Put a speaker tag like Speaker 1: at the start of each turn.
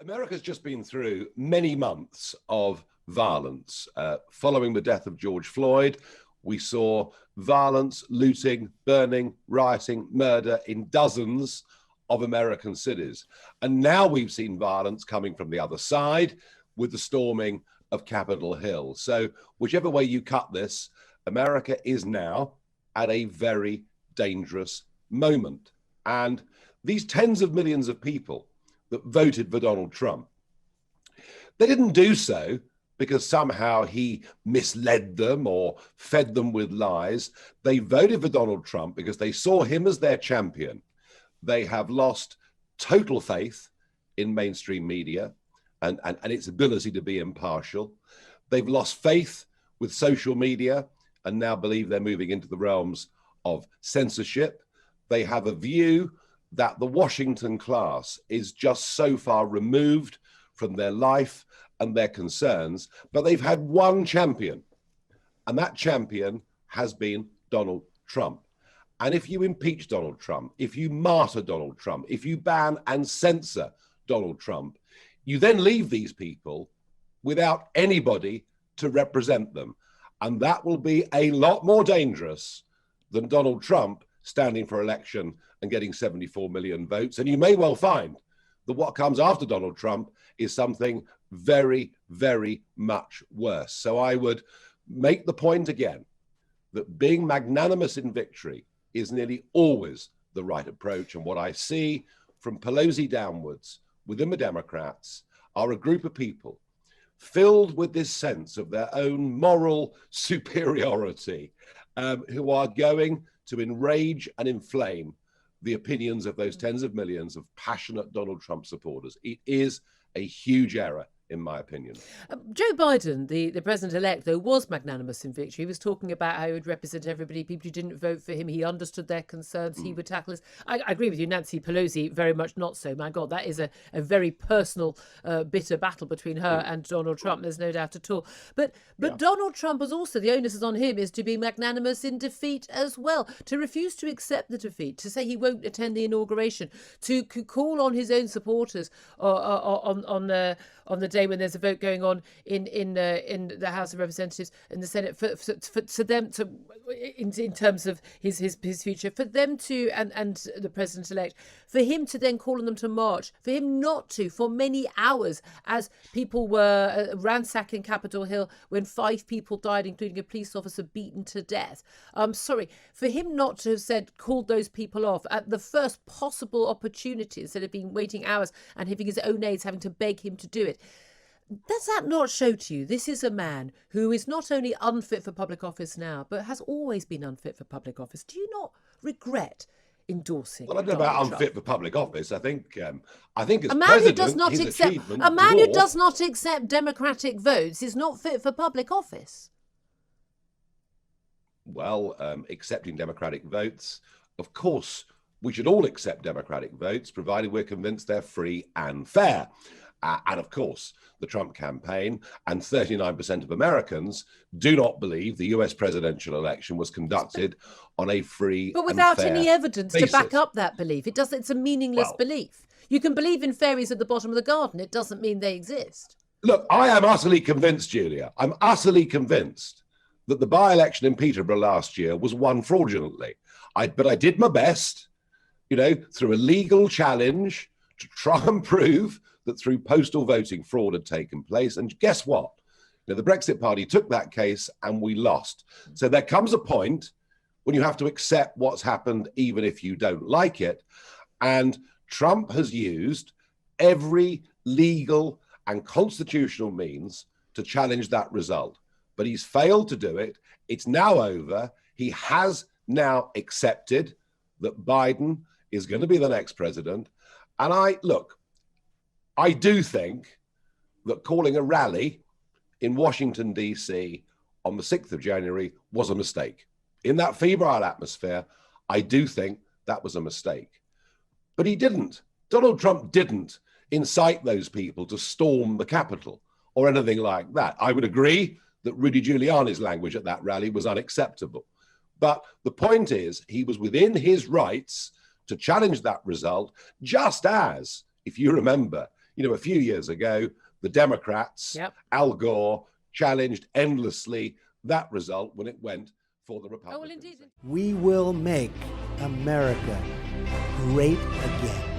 Speaker 1: America's just been through many months of violence. Following the death of George Floyd, we saw violence, looting, burning, rioting, murder in dozens of American cities. And now we've seen violence coming from the other side with the storming of Capitol Hill. So whichever way you cut this, America is now at a very dangerous moment. And these tens of millions of people that voted for Donald Trump, they didn't do so because somehow he misled them or fed them with lies. They voted for Donald Trump because they saw him as their champion. They have lost total faith in mainstream media and its ability to be impartial. They've lost faith with social media and now believe they're moving into the realms of censorship. They have a view that the Washington class is just so far removed from their life and their concerns, but they've had one champion, and that champion has been Donald Trump. And if you impeach Donald Trump, if you martyr Donald Trump, if you ban and censor Donald Trump, you then leave these people without anybody to represent them. And that will be a lot more dangerous than Donald Trump standing for election and getting 74 million votes. And you may well find that what comes after Donald Trump is something very, very much worse. So I would make the point again that being magnanimous in victory is nearly always the right approach. And what I see from Pelosi downwards within the Democrats are a group of people filled with this sense of their own moral superiority, who are going to enrage and inflame the opinions of those tens of millions of passionate Donald Trump supporters. It is a huge error, in my opinion.
Speaker 2: Joe Biden, the president-elect, though, was magnanimous in victory. He was talking about how he would represent everybody, people who didn't vote for him. He understood their concerns. He would tackle us. I agree with you, Nancy Pelosi, very much not so. My God, that is a very personal, bitter battle between her and Donald Trump. There's no doubt at all. But Donald Trump was also, the onus is on him, is to be magnanimous in defeat as well, to refuse to accept the defeat, to say he won't attend the inauguration, to call on his own supporters on the day when there's a vote going on in the House of Representatives and the Senate for them to, in terms of his future, for them to and the president-elect, for him to then call on them to march, for him not to, for many hours, as people were ransacking Capitol Hill when 5 people died, including a police officer beaten to death. For him not to have called those people off at the first possible opportunity instead of being waiting hours and having his own aides having to beg him to do it. Does that not show to you this is a man who is not only unfit for public office now, but has always been unfit for public office? Do you not regret endorsing?
Speaker 1: Well, I don't know about unfit for public office. I think as
Speaker 2: a man
Speaker 1: president,
Speaker 2: who does not accept who does not accept democratic votes is not fit for public office.
Speaker 1: Well, accepting democratic votes, of course, we should all accept democratic votes, provided we're convinced they're free and fair. And of course, the Trump campaign and 39% of Americans do not believe the US presidential election was conducted on a free
Speaker 2: but without
Speaker 1: and fair
Speaker 2: any evidence
Speaker 1: basis.
Speaker 2: To back up that belief. It's a meaningless belief. You can believe in fairies at the bottom of the garden. It doesn't mean they exist.
Speaker 1: Look, I am utterly convinced, Julia. I'm utterly convinced that the by-election in Peterborough last year was won fraudulently. But I did my best, through a legal challenge to try and prove that through postal voting fraud had taken place. And guess what? The Brexit Party took that case and we lost. So there comes a point when you have to accept what's happened, even if you don't like it. And Trump has used every legal and constitutional means to challenge that result. But he's failed to do it. It's now over. He has now accepted that Biden is going to be the next president. And I do think that calling a rally in Washington, D.C. on the 6th of January was a mistake. In that febrile atmosphere, I do think that was a mistake. But he didn't. Donald Trump didn't incite those people to storm the Capitol or anything like that. I would agree that Rudy Giuliani's language at that rally was unacceptable. But the point is, he was within his rights to challenge that result, just as, if you remember, You know, a few years ago, the Democrats, Al Gore, challenged endlessly that result when it went for the Republicans.
Speaker 2: Oh, well, indeed.
Speaker 3: We will make America great again.